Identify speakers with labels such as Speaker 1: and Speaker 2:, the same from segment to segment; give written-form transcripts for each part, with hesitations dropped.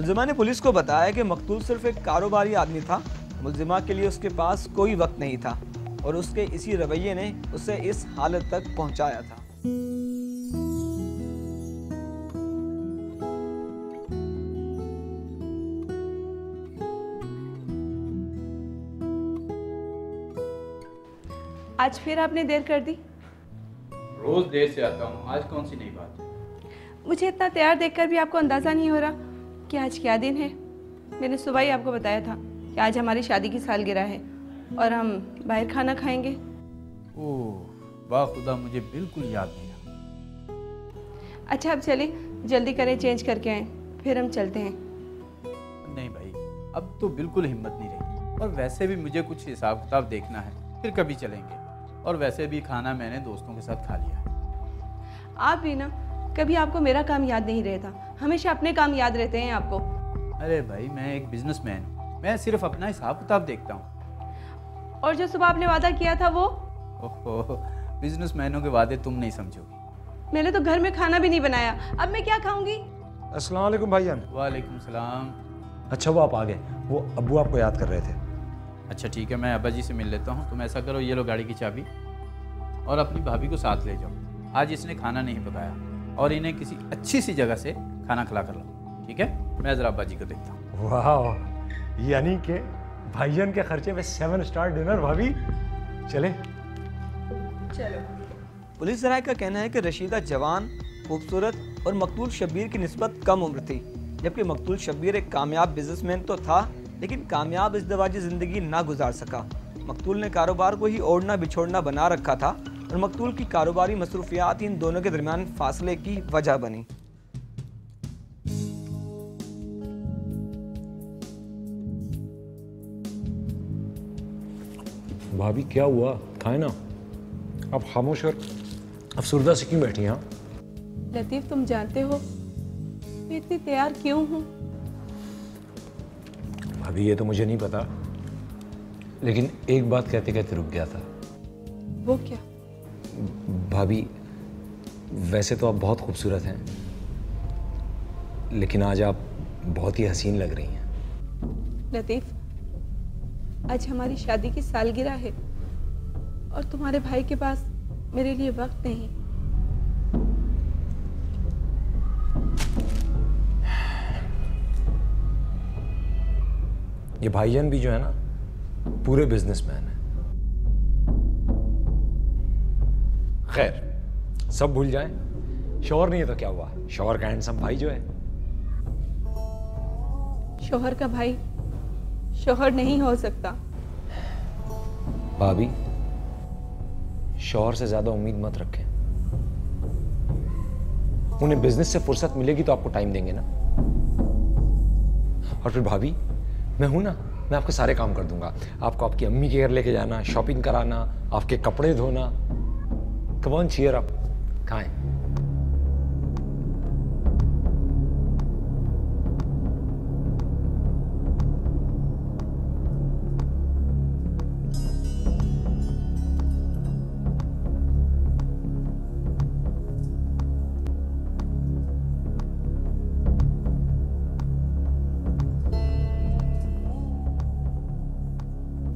Speaker 1: मुलजिमा ने पुलिस को बताया कि मकतूल सिर्फ एक कारोबारी आदमी था। मुलजिमा के लिए उसके पास कोई वक्त नहीं था और उसके इसी रवैये ने उसे इस हालत तक पहुंचाया था।
Speaker 2: आज फिर आपने देर कर दी।
Speaker 3: रोज देर से आता हूँ, आज कौन सी नई बात है?
Speaker 2: मुझे इतना तैयार देखकर भी आपको अंदाज़ा नहीं हो रहा कि आज क्या दिन है। मैंने सुबह ही आपको बताया था कि आज हमारी शादी की सालगिरह है और हम बाहर खाना खाएंगे।
Speaker 3: ओह वाह खुदा, मुझे बिल्कुल याद नहीं रहा।
Speaker 2: अच्छा अब चलिए जल्दी करें, चेंज करके आए, फिर हम चलते हैं।
Speaker 3: नहीं भाई, अब तो बिल्कुल हिम्मत नहीं रही, और वैसे भी मुझे कुछ हिसाब किताब देखना है, फिर कभी चलेंगे। और वैसे भी खाना मैंने दोस्तों के साथ खा लिया है।
Speaker 2: आप भी ना, कभी आपको मेरा काम याद नहीं रहता, हमेशा अपने काम याद रहते हैं आपको।
Speaker 3: अरे भाई, मैं एक बिजनेसमैन हूँ, मैं सिर्फ अपना हिसाब किताब देखता हूँ।
Speaker 2: और जो सुबह आपने वादा किया था वो?
Speaker 3: ओहो, बिजनेसमैनों के वादे तुम नहीं समझोगी।
Speaker 2: मैंने तो घर में खाना भी नहीं बनाया, अब मैं क्या खाऊंगी?
Speaker 4: अस्सलाम वालेकुम भाईजान।
Speaker 3: वालेकुम सलाम।
Speaker 4: अच्छा वो आप आ गए, वो अब्बू आपको याद कर रहे थे।
Speaker 3: अच्छा ठीक है, मैं अब्बा जी से मिल लेता हूँ। तुम ऐसा करो, ये लो गाड़ी की चाबी और अपनी भाभी को साथ ले जाओ। आज इसने खाना नहीं पकाया और इन्हें किसी अच्छी सी जगह से खाना खिला कर लो, ठीक है? मैं ज़रा अब्बा जी को देखता हूँ।
Speaker 4: वाह, यानी कि भाईजान के खर्चे में 7 स्टार डिनर। भाभी चले
Speaker 2: चलो।
Speaker 1: पुलिस जराये का कहना है कि रशीदा जवान, खूबसूरत और मकतूल शब्बीर की निस्बत कम उम्र थी, जबकि मकतूल शब्बीर एक कामयाब बिजनेसमैन तो था, लेकिन कामयाब इज़्दिवाजी ज़िंदगी ना गुजार सका। मकतूल ने कारोबार को ही ओढ़ना बिछोड़ना बना रखा था और मकतूल की कारोबारी मसरूफियात इन दोनों के दरमियान फासले की वजह बनी।
Speaker 4: भाभी क्या हुआ, खाए ना। आप खामोश और अफसरदा से क्यों बैठी हैं?
Speaker 2: लतीफ़, तुम जानते हो मैं इतनी तैयार क्यों हूँ?
Speaker 4: भाभी ये तो मुझे नहीं पता, लेकिन एक बात कहते कहते रुक गया था।
Speaker 2: वो क्या?
Speaker 4: भाभी वैसे तो आप बहुत खूबसूरत हैं, लेकिन आज आप बहुत ही हसीन लग रही हैं।
Speaker 2: लतीफ़, आज हमारी शादी की सालगिरह है और तुम्हारे भाई के पास मेरे लिए वक्त नहीं।
Speaker 4: ये भाईजान भी जो है ना, पूरे बिजनेसमैन है। खैर, सब भूल जाएं, शौहर नहीं है तो क्या हुआ, शौहर का हैंडसम भाई जो है।
Speaker 2: शौहर का भाई शौहर नहीं हो सकता।
Speaker 4: भाभी, शौहर से ज्यादा उम्मीद मत रखें। उन्हें बिजनेस से फुर्सत मिलेगी तो आपको टाइम देंगे ना। और फिर भाभी, मैं हूं ना, मैं आपके सारे काम कर दूंगा। आपको आपकी अम्मी के घर लेके जाना, शॉपिंग कराना, आपके कपड़े धोना। कम ऑन, चीयर अप, खाएं।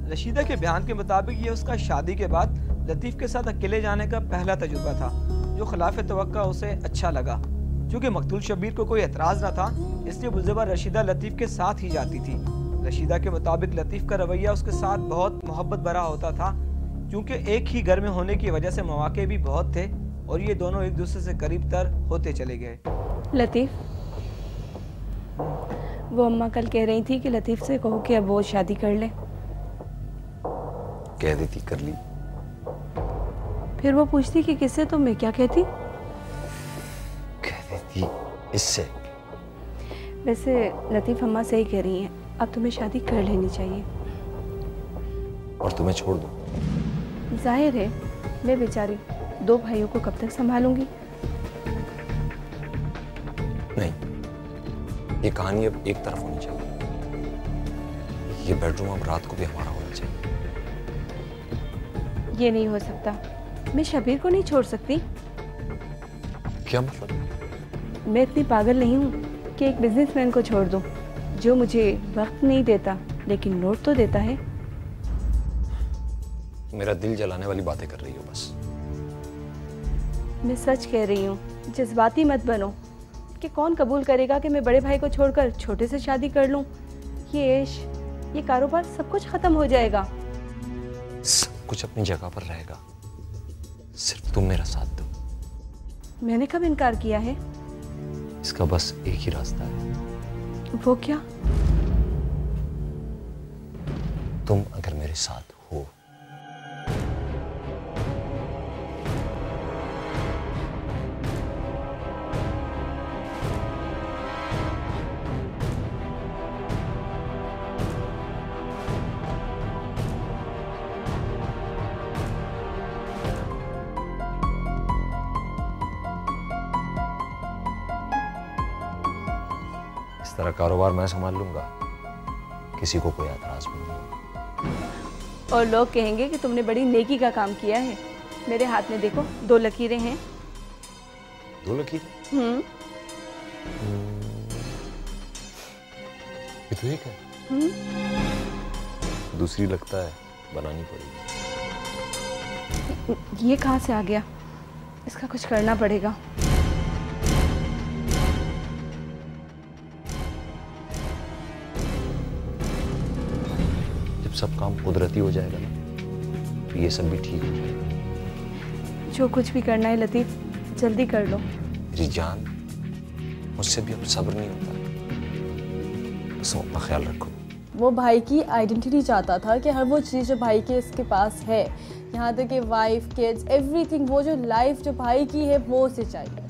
Speaker 1: रशीदा के बयान के मुताबिक ये उसका शादी के बाद लतीफ़ के साथ अकेले जाने का पहला तजुर्बा था, जो खिलाफ तवक्का उसे अच्छा लगा। चूँकि मकतूल शब्बीर को कोई एतराज़ न था, इसलिए मुलज़िमा रशीदा लतीफ़ के साथ ही जाती थी। रशीदा के मुताबिक लतीफ़ का रवैया उसके साथ बहुत मोहब्बत भरा होता था, क्योंकि एक ही घर में होने की वजह से मौके भी बहुत थे और ये दोनों एक दूसरे से करीब तर होते चले गए।
Speaker 2: लतीफ़, वो अम्मा कल कह रही थी कि लतीफ़ से कहो कि अब वो शादी कर ले।
Speaker 4: कह देती, कर ली।
Speaker 2: फिर वो पूछती कि किससे, तो मैं क्या कहती?
Speaker 4: कह देती इससे।
Speaker 2: वैसे लतीफ़ अम्मा सही कह रही हैं, अब तुम्हें शादी कर लेनी चाहिए।
Speaker 4: और तुम्हें छोड़ दो?
Speaker 2: जाहिर है, मैं बेचारी 2 भाइयों को कब तक संभालूंगी?
Speaker 4: नहीं, ये कहानी अब एक तरफ होनी चाहिए। ये बेडरूम अब रात को भी हमारा होना चाहिए।
Speaker 2: ये नहीं हो सकता, मैं शबीर को नहीं छोड़ सकती।
Speaker 4: क्या मतलब?
Speaker 2: मैं इतनी पागल नहीं हूँ कि एक बिजनेसमैन को छोड़ दूं जो मुझे वक्त नहीं देता लेकिन नोट तो देता है।
Speaker 4: मेरा दिल जलाने वाली बातें कर रही हो बस।
Speaker 2: मैं सच कह रही हूँ, जज्बाती मत बनो कि कौन कबूल करेगा कि मैं बड़े भाई को छोड़कर छोटे से शादी कर लूँ। ये ऐश, ये कारोबार सब कुछ खत्म हो जाएगा।
Speaker 4: सब कुछ अपनी जगह पर रहेगा, सिर्फ तुम मेरा साथ दो।
Speaker 2: मैंने कब इनकार किया है?
Speaker 4: इसका बस एक ही रास्ता है।
Speaker 2: वो क्या?
Speaker 4: तुम अगर मेरे साथ हो इस तरह कारोबार मैं संभाल लूंगा, किसी को कोई एतराज भी नहीं।
Speaker 2: और लोग कहेंगे कि तुमने बड़ी नेकी का काम किया है। मेरे हाथ में देखो 2 लकीरें हैं।
Speaker 4: 2 लकीरें? ये तो एक है। दूसरी लगता है बनानी पड़ेगी।
Speaker 2: ये कहाँ से आ गया? इसका कुछ करना पड़ेगा।
Speaker 4: जब सब काम कुदरती हो जाएगा ना, तो ये सब भी ठीक हो जाएगा।
Speaker 2: जो कुछ भी करना है लतीफ़, जल्दी कर लो।
Speaker 4: मेरी जान, मुझसे भी अब सब्र नहीं होता। बस अपना ख्याल रखो।
Speaker 5: वो भाई की आइडेंटिटी चाहता था कि हर वो चीज़ जो भाई के इसके पास है, यहाँ तक कि वाइफ, किड्स, एवरीथिंग, वो जो लाइफ जो भाई की है वो उसे चाहिए।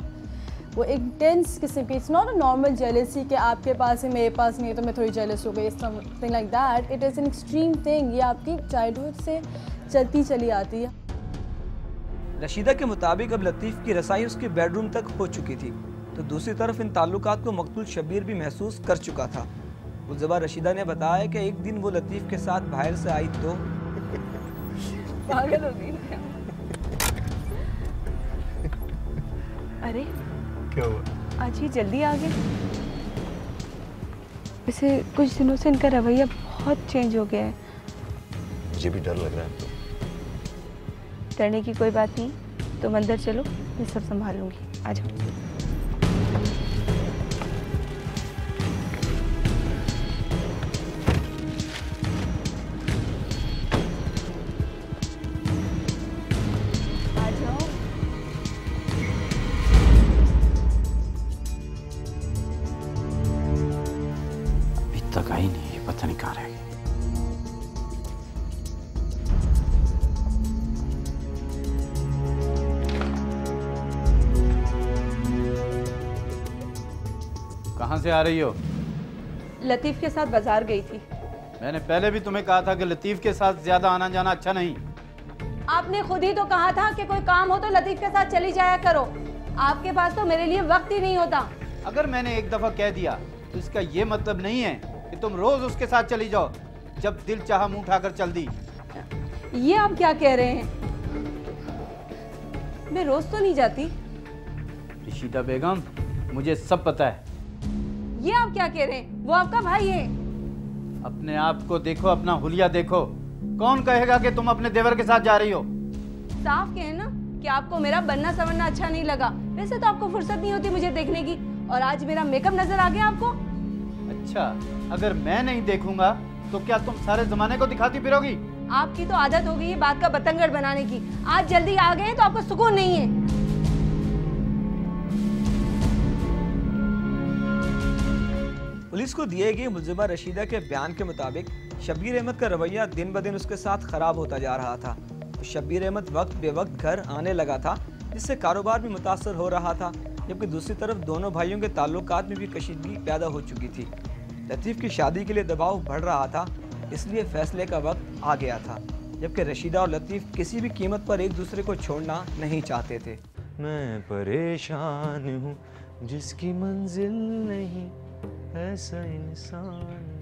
Speaker 5: वो इंटेंस किस्म की, it's not a normal jealousy कि आपके पास है मेरे पास नहीं है तो मैं थोड़ी जेलस हो गई, something like that. It is an extreme thing. ये आपकी चाइल्डहुड से चलती चली आती है।
Speaker 1: रशीदा के मुताबिक अब लतीफ़ की रसाई उसके बेडरूम तक हो चुकी थी, तो दूसरी तरफ इन ताल्लुकात को मकतूल शब्बीर भी महसूस कर चुका था। गुलज़बा रशीदा ने बताया कि एक दिन वो लतीफ़ के साथ बाहर से आई तो
Speaker 2: पागल हो गई। अरे
Speaker 4: क्या हुआ?
Speaker 2: आज ही जल्दी आ गए। वैसे कुछ दिनों से इनका रवैया बहुत चेंज हो गया है।
Speaker 4: मुझे भी डर लग रहा है।
Speaker 2: डरने की कोई बात नहीं, तुम अंदर चलो, मैं सब संभाल लूंगी। आ जाओ।
Speaker 3: तक आई नहीं, पता नहीं कहाँ रह गई। कहाँ से आ रही हो?
Speaker 2: लतीफ़ के साथ बाजार गई थी।
Speaker 3: मैंने पहले भी तुम्हें कहा था कि लतीफ़ के साथ ज्यादा आना जाना अच्छा नहीं।
Speaker 5: आपने खुद ही तो कहा था कि कोई काम हो तो लतीफ़ के साथ चली जाया करो। आपके पास तो मेरे लिए वक्त ही नहीं होता।
Speaker 3: अगर मैंने एक दफा कह दिया तो इसका ये मतलब नहीं है कि तुम रोज उसके साथ चली जाओ, जब दिल चाहा मुंह उठाकर चल दी।
Speaker 5: ये आप क्या कह रहे हैं? मैं रोज तो नहीं जाती।
Speaker 3: रशीदा बेगम, मुझे सब पता है।
Speaker 5: ये आप क्या कह रहे हैं? वो आपका भाई है।
Speaker 3: अपने आप को देखो, अपना हुलिया देखो। कौन कहेगा कि तुम अपने देवर के साथ जा रही हो?
Speaker 5: साफ कहें ना कि आपको मेरा बनना संवरना अच्छा नहीं लगा। वैसे तो आपको फुर्सत नहीं होती मुझे देखने की, और आज मेरा मेकअप नजर आ गया आपको।
Speaker 3: अच्छा, अगर मैं नहीं देखूंगा तो क्या तुम सारे जमाने को दिखाती फिरोगी?
Speaker 5: आपकी तो आदत हो गई है बात का बतंगड़ बनाने की। आज जल्दी आ गए तो आपको सुकून नहीं है।
Speaker 1: पुलिस को दिए गए मुलजिमा रशीदा के बयान के मुताबिक शब्बीर अहमद का रवैया दिन ब दिन उसके साथ खराब होता जा रहा था। शब्बीर अहमद वक्त बेवक्त घर आने लगा था, जिससे कारोबार भी मुतासर हो रहा था, जबकि दूसरी तरफ दोनों भाइयों के ताल्लुकात में भी कशीदगी पैदा हो चुकी थी। लतीफ़ की शादी के लिए दबाव बढ़ रहा था, इसलिए फैसले का वक्त आ गया था, जबकि रशीदा और लतीफ़ किसी भी कीमत पर एक दूसरे को छोड़ना नहीं चाहते थे।
Speaker 6: मैं परेशान हूँ जिसकी मंजिल नहीं, ऐसा इंसान